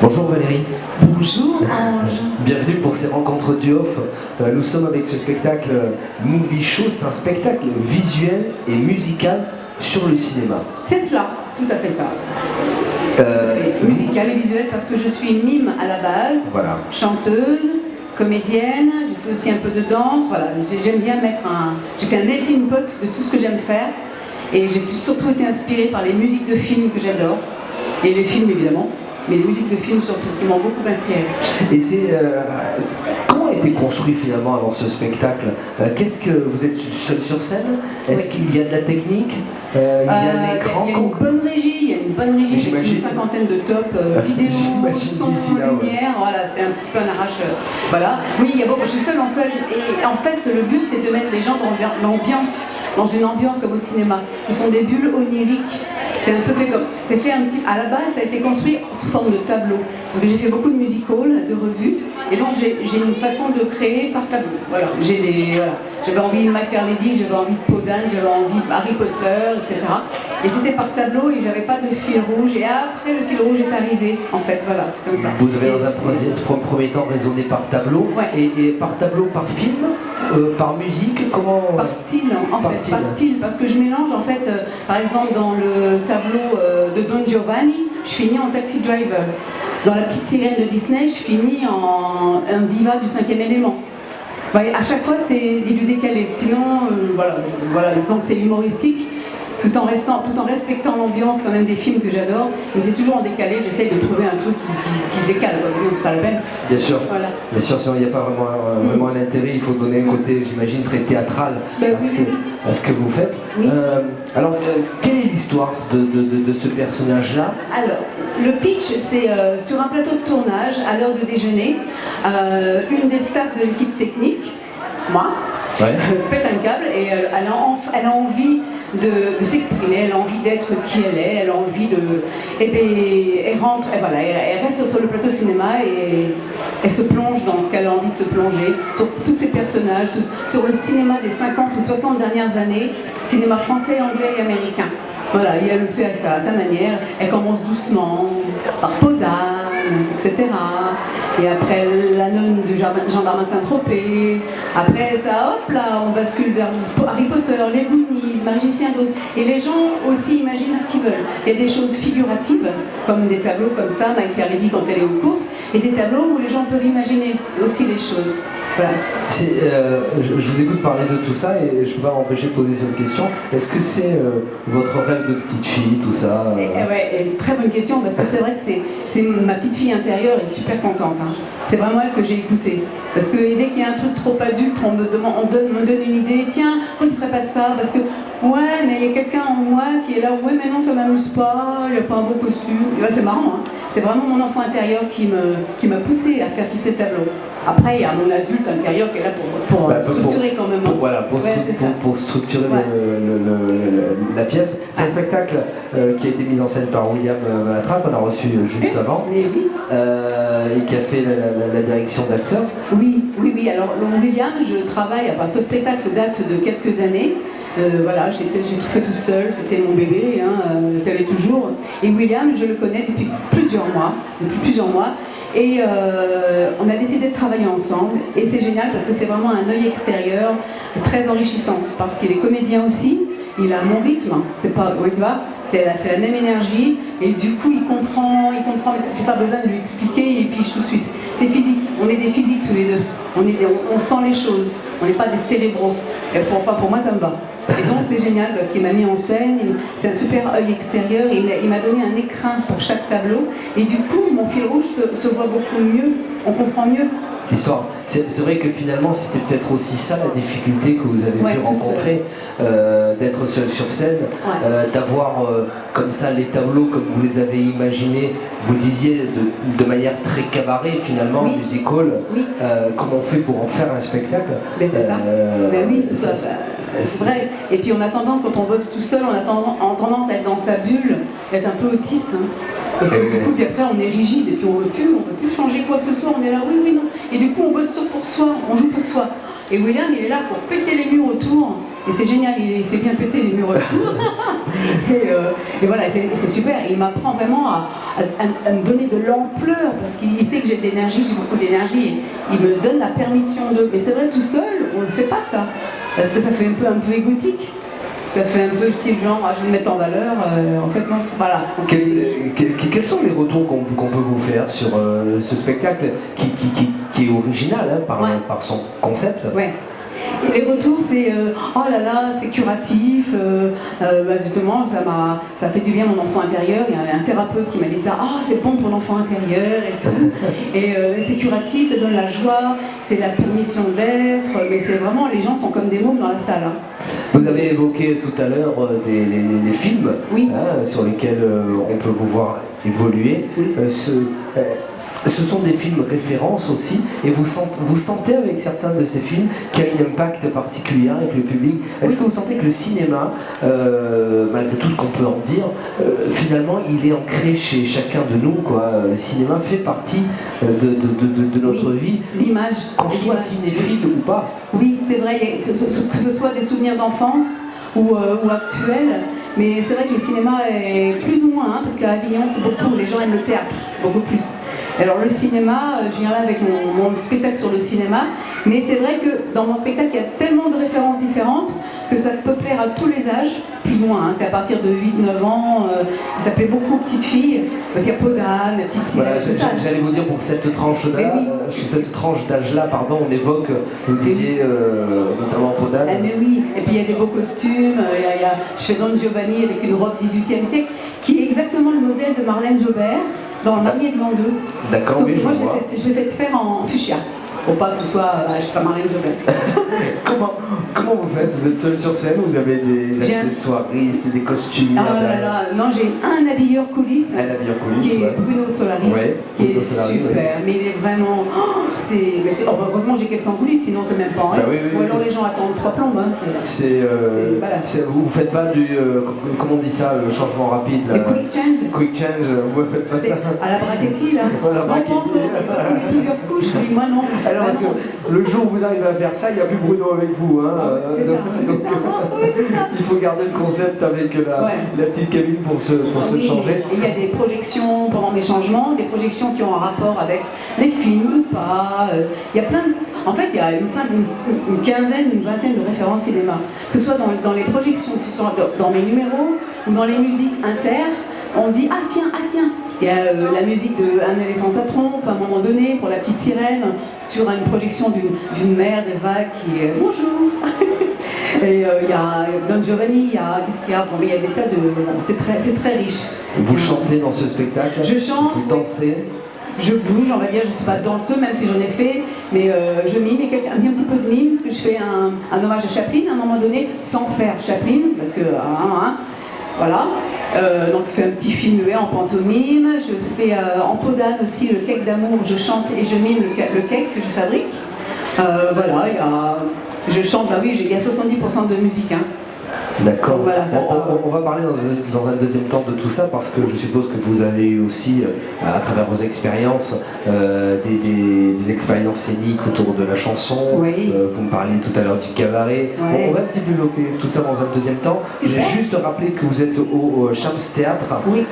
Bonjour Valérie. Bonjour Ange. Bienvenue pour ces rencontres du off. Nous sommes avec ce spectacle Movie Show. C'est un spectacle visuel et musical sur le cinéma. C'est cela, tout à fait ça. Tout à fait. Musical et visuel parce que je suis mime à la base, Voilà. chanteuse, comédienne, j'ai fait aussi un peu de danse, voilà. J'aime bien j'ai fait un melting pot de tout ce que j'aime faire et j'ai surtout été inspirée par les musiques de films que j'adore et les films évidemment. Mais les musiques de films surtout, qui m'ont beaucoup inspiré. Et c'est comment a été construit finalement alors ce spectacle? Qu'est-ce que vous êtes seul sur scène? Est-ce qu'il y a de la technique? Il y a l'écran? Il y a une bonne régie, avec une cinquantaine de top vidéo, son, lumière, voilà, c'est un petit peu un arrache. Voilà. Oui, je suis seule en seul. Et en fait, le but c'est de mettre les gens dans une ambiance comme au cinéma. Ce sont des bulles oniriques. C'est un peu fait comme. À la base, ça a été construit sous forme de tableau. Donc j'ai fait beaucoup de music-hall, de revues, et donc j'ai une façon de créer par tableau. Voilà. J'avais envie de My Fair Lady, j'avais envie de Podane, j'avais envie de Harry Potter, etc. Et c'était par tableau et j'avais pas de fil rouge. Et après le fil rouge est arrivé, en fait, voilà, c'est comme ça. Vous avez dans un premier temps raisonné par tableau, ouais. et par tableau, par film, par musique, comment? Par style, par style, parce que je mélange en fait, par exemple dans le tableau de Don Giovanni, je finis en Taxi Driver. Dans La Petite Sirène de Disney, je finis en un diva du 5e élément. À chaque fois, c'est du décalé. Sinon, voilà, donc c'est humoristique, tout en respectant l'ambiance quand même des films que j'adore, mais c'est toujours en décalé. J'essaye de trouver un truc qui décale, sinon c'est pas la peine. Bien sûr. Voilà. Bien sûr, sinon il n'y a pas vraiment un intérêt. Il faut donner un côté, j'imagine, très théâtral à ce que vous faites. Oui. Alors, quelle est l'histoire de ce personnage-là? Alors, le pitch, c'est sur un plateau de tournage, à l'heure de déjeuner, une des staffs de l'équipe technique, moi, pète un câble et elle a envie de s'exprimer, elle a envie d'être qui elle est, elle a envie de... Et bien, elle reste sur le plateau de cinéma et elle se plonge dans ce qu'elle a envie de se plonger, sur tous ces personnages, sur le cinéma des 50 ou 60 dernières années, cinéma français, anglais et américain. Voilà, et elle le fait à sa manière, elle commence doucement, par Podane, etc. Et après la nonne du gendarme de Saint-Tropez, après ça, hop là, on bascule vers Harry Potter, les Goonies, Magicien d'Oz. Et les gens aussi imaginent ce qu'ils veulent. Il y a des choses figuratives, comme des tableaux comme ça, My Fair Lady quand elle est aux courses, et des tableaux où les gens peuvent imaginer aussi les choses. Voilà. Je vous écoute parler de tout ça et je ne peux pas m'empêcher de poser cette question. Est-ce que c'est votre rêve de petite fille, tout ça Ouais, très bonne question, parce que c'est vrai que c'est ma petite fille intérieure est super contente. Hein. C'est vraiment elle que j'ai écoutée. Parce que dès qu'il y a un truc trop adulte, on me donne une idée. Tiens, pourquoi tu ne ferais pas ça? Parce que, ouais, mais il y a quelqu'un en moi qui est là, ouais, mais non, ça ne m'amuse pas, il n'y a pas un beau costume. Et c'est marrant, hein. C'est vraiment mon enfant intérieur qui m'a poussée à faire tous ces tableaux. Après, il y a mon adulte intérieur qui est là pour structurer quand même. Pour structurer la pièce. C'est un spectacle qui a été mis en scène par William Malatrap, on a reçu juste avant, et qui a fait la direction d'acteur. Oui. Alors, William, je travaille, ce spectacle date de quelques années. Voilà, j'ai tout fait toute seule, c'était mon bébé, ça l'est toujours. Et William, je le connais depuis plusieurs mois. Et on a décidé de travailler ensemble. Et c'est génial parce que c'est vraiment un œil extérieur très enrichissant. Parce qu'il est comédien aussi, il a mon rythme, c'est la même énergie. Et du coup, il comprend, j'ai pas besoin de lui expliquer, il pige tout de suite. C'est physique, on est des physiques tous les deux. On sent les choses, on n'est pas des cérébraux. Et pour moi, ça me va. Et donc c'est génial parce qu'il m'a mis en scène, c'est un super œil extérieur, et il m'a donné un écrin pour chaque tableau. Et du coup, mon fil rouge se voit beaucoup mieux, on comprend mieux. L'histoire. C'est vrai que finalement, c'était peut-être aussi ça la difficulté que vous avez pu rencontrer, d'être seul sur scène, d'avoir comme ça les tableaux comme vous les avez imaginés, vous le disiez, de manière très cabaret finalement, musical. Comment on fait pour en faire un spectacle? Mais c'est ça. C'est vrai. Et puis on a tendance, quand on bosse tout seul, on a tendance à être dans sa bulle, être un peu autiste. Hein. Parce que du coup, puis après on est rigide et puis on ne veut plus changer quoi que ce soit, on est là, oui, non. Et du coup on bosse pour soi, on joue pour soi. Et William, il est là pour péter les murs autour et c'est génial, il fait bien péter les murs autour. et voilà, c'est super. Et il m'apprend vraiment à me donner de l'ampleur, parce qu'il sait que j'ai de l'énergie, j'ai beaucoup d'énergie. Il me donne la permission de. Mais c'est vrai, tout seul, on ne fait pas ça. Parce que ça fait un peu égotique. Ça fait un peu style genre, je vais me mettre en valeur. En fait, non, voilà. Quels sont les retours qu'on peut vous faire sur ce spectacle qui est original hein, par son concept? Ouais. Et les retours, c'est oh là là, c'est curatif, justement, ça fait du bien à mon enfant intérieur. Il y a un thérapeute qui m'a dit ça, c'est bon pour l'enfant intérieur et tout. Et c'est curatif, ça donne la joie, c'est la permission d'être, mais c'est vraiment, les gens sont comme des mômes dans la salle. Hein. Vous avez évoqué tout à l'heure des films oui. Sur lesquels on peut vous voir évoluer. Oui. Ce sont des films références aussi, et vous sentez avec certains de ces films qu'il y a un impact particulier avec le public. Est-ce que vous sentez que le cinéma, malgré tout ce qu'on peut en dire, finalement il est ancré chez chacun de nous, quoi. Le cinéma fait partie de notre vie, l'image, qu'on soit cinéphile ou pas. Oui, c'est vrai, que ce soit des souvenirs d'enfance ou actuels, mais c'est vrai que le cinéma est plus ou moins, parce qu'à Avignon c'est beaucoup, les gens aiment le théâtre, beaucoup plus. Alors le cinéma, je viens là avec mon spectacle sur le cinéma, mais c'est vrai que dans mon spectacle il y a tellement de références différentes que ça peut plaire à tous les âges, plus ou moins, hein. C'est à partir de 8-9 ans, ça plaît beaucoup aux petites filles, parce qu'il y a Podane, la petite Sirène, tout ça. J'allais vous dire, pour cette tranche d'âge-là, pardon, on évoque, vous disiez notamment Podane. Mais oui, et puis il y a des beaux costumes, je fais Don Giovanni avec une robe 18e siècle, qui est exactement le modèle de Marlène Jobert, dans Le Marié de l'an 2. D'accord, oui, moi, je vois. j'ai fait faire en fuchsia. Pour pas que ce soit, je suis pas Marlène Jobert. Comment vous faites? Vous êtes seul sur scène ou vous avez des accessoiristes, des costumes? Non, j'ai un habilleur coulisses. Qui est Bruno Solari. Ouais, qui est super, mais il est vraiment. Heureusement j'ai quelqu'un en coulisses, sinon c'est même pas rien. Ou alors les gens attendent 3 plombes. Voilà. Vous faites pas du. Comment on dit ça, le changement rapide là. Le quick change. Quick change, vous faites pas ça. À la brachetti là. Parce qu'il y a plusieurs couches, oui, moi non. Alors parce que le jour où vous arrivez à faire ça, il n'y a plus Bruno avec vous. Hein, c'est ça. Il faut garder le concept avec la petite cabine pour se changer. Il y a des projections pendant mes changements, des projections qui ont un rapport avec les films ou pas. Il y a plein de... En fait, il y a une quinzaine, une vingtaine de références cinéma. Que ce soit dans les projections, que ce soit dans mes numéros ou dans les musiques inter, on se dit ah tiens. Il y a la musique de Un éléphant ça trompe à un moment donné pour la petite sirène sur une projection d'une mer, des vagues qui est bonjour. Et il y a Don Giovanni, qu'est-ce qu'il y a? Il y a des tas de... C'est très riche. Vous chantez dans ce spectacle? Je chante. Vous dansez? Je bouge, on va dire, je ne suis pas danseuse, même si j'en ai fait, mais je mime, un petit peu de mime, parce que je fais un hommage à Chaplin à un moment donné, sans faire Chaplin, parce que... voilà. Donc je fais un petit film muet en pantomime, je fais en Podane aussi le cake d'amour, je chante et je mime le cake que je fabrique. Je chante, il y a 70% de musique. Hein. D'accord. Voilà, on va parler dans un deuxième temps de tout ça parce que je suppose que vous avez eu aussi, à travers vos expériences, des expériences scéniques autour de la chanson. Oui. Vous me parliez tout à l'heure du cabaret. Ouais. On va un petit peu évoquer tout ça dans un deuxième temps. J'ai juste rappelé que vous êtes au Chams Théâtre. Oui.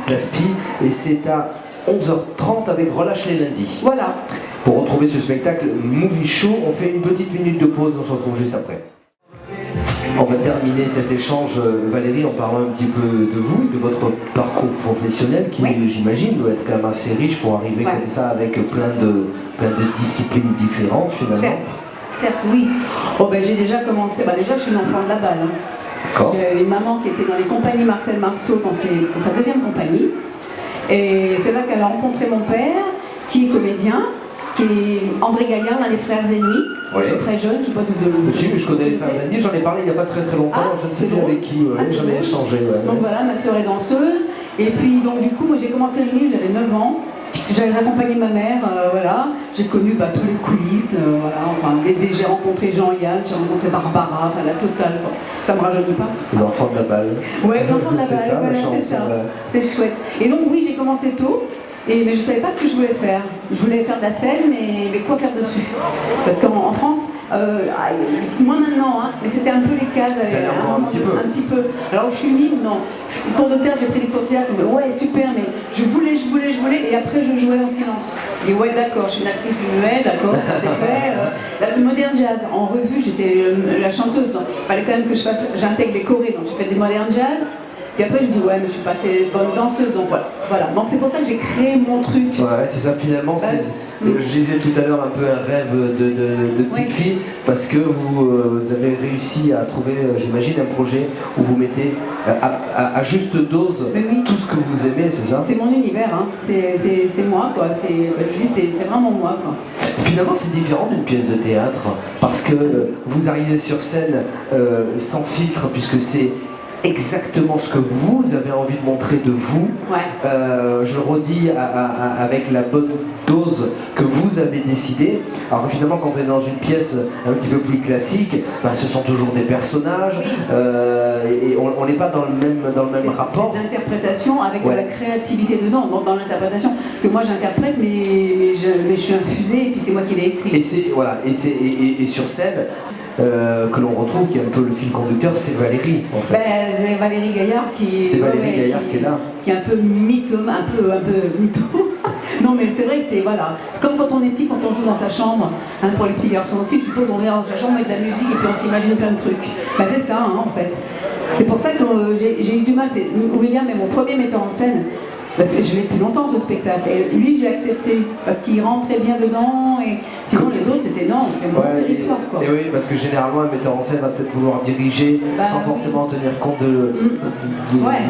Place Pi. Et c'est à 11h30 avec Relâche les lundis. Voilà. Pour retrouver ce spectacle Movie Show, on fait une petite minute de pause, on se retrouve juste après. On va terminer cet échange, Valérie, en parlant un petit peu de vous, de votre parcours professionnel qui, j'imagine, doit être quand même assez riche pour arriver comme ça avec plein de disciplines différentes finalement. Certes, oui. J'ai déjà commencé, déjà je suis une enfant de la balle. Hein. J'ai une maman qui était dans les compagnies Marcel Marceau dans sa deuxième compagnie. Et c'est là qu'elle a rencontré mon père, qui est comédien, qui est André Gaillard, l'un des frères ennemis. Très jeune, je ne sais pas si vous le je connais les frères ennemis, j'en ai parlé il n'y a pas très longtemps, je ne sais plus avec qui, j'en ai échangé. Donc voilà, ma sœur est danseuse. Et puis donc du coup, moi j'ai commencé le mime, j'avais 9 ans. J'avais accompagné ma mère, j'ai connu tous les coulisses, j'ai rencontré Jean-Yann, j'ai rencontré Barbara, la totale, ça me rajeunit pas. Les enfants de la balle. Ouais, les enfants de la balle, c'est ça, c'est chouette. Et donc oui, j'ai commencé tôt, mais je ne savais pas ce que je voulais faire. Je voulais faire de la scène, mais quoi faire dessus? Parce qu'en France, moins maintenant, hein, mais c'était un peu les cases. Un petit peu. Alors je suis libre, non. Cours de théâtre, j'ai pris des cours de théâtre, mais ouais, super, mais je voulais, et après je jouais en silence. Et ouais, d'accord, je suis une actrice du muet, d'accord, ça c'est fait. Le modern jazz, en revue, j'étais la chanteuse, donc il fallait quand même que j'intègre les chorés, donc j'ai fait des modern jazz. Et après je me dis ouais mais je suis pas assez bonne danseuse, donc voilà. Donc c'est pour ça que j'ai créé mon truc. Ouais, c'est ça finalement, je disais tout à l'heure un peu un rêve de petite fille, parce que vous avez réussi à trouver, j'imagine, un projet où vous mettez à juste dose tout ce que vous aimez, c'est ça? C'est mon univers, hein. C'est moi quoi, je dis c'est vraiment moi quoi. Finalement, c'est différent d'une pièce de théâtre, parce que vous arrivez sur scène sans filtre, puisque c'est exactement ce que vous avez envie de montrer de vous. Ouais. Je le redis avec la bonne dose que vous avez décidé. Alors finalement, quand on est dans une pièce un petit peu plus classique, ce sont toujours des personnages, et on n'est pas dans le même rapport. C'est d'interprétation avec de la créativité dedans, dans l'interprétation que moi j'interprète, mais je suis infusée et puis c'est moi qui l'ai écrit. Et sur scène. Que l'on retrouve, qui est un peu le fil conducteur, c'est Valérie en fait. C'est Valérie Gaillard qui est là. Qui est un peu mytho. Non mais c'est vrai que c'est comme quand on est petit, quand on joue dans sa chambre, hein, pour les petits garçons aussi, je suppose on est dans sa chambre avec de la musique et puis on s'imagine plein de trucs. C'est ça hein, en fait. C'est pour ça que j'ai eu du mal, William est mon premier metteur en scène. Parce que je l'ai depuis longtemps ce spectacle, et lui j'ai accepté, parce qu'il rentrait bien dedans, et sinon les autres c'était non, c'est mon territoire quoi. Et oui, parce que généralement un metteur en scène va peut-être vouloir diriger sans forcément tenir compte de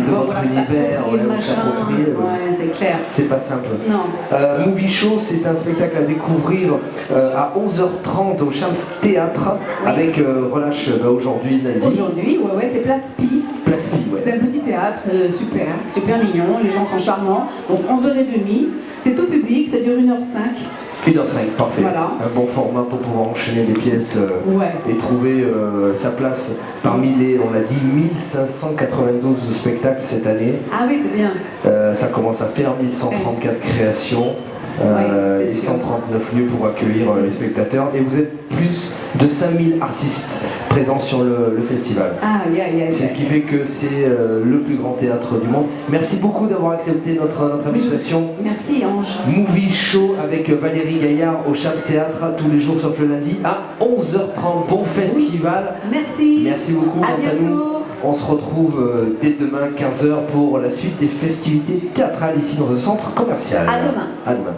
votre univers, s'approprier. C'est clair. C'est pas simple. Non. Movie Show, c'est un spectacle à découvrir à 11h30 au Champs Théâtre, avec relâche aujourd'hui, lundi. Aujourd'hui, c'est Place Pi. Place Pi, C'est un petit théâtre super mignon, les gens sont charmants, donc 11h30, c'est tout public, ça dure 1h05. 1h05, parfait. Voilà. Un bon format pour pouvoir enchaîner des pièces et trouver sa place parmi les, on l'a dit, 1592 spectacles cette année. Ah oui, c'est bien. Ça commence à faire 1134 créations. 139 lieux pour accueillir les spectateurs, et vous êtes plus de 5000 artistes présents sur le festival. C'est ce qui fait que c'est le plus grand théâtre du monde. Merci beaucoup d'avoir accepté notre invitation. Merci Ange. Movie Show avec Valérie Gaillard au Champs Théâtre tous les jours sauf le lundi à 11h30. Bon festival. Merci beaucoup. À bientôt. On se retrouve dès demain 15h pour la suite des festivités théâtrales ici dans le centre commercial. À demain. À demain.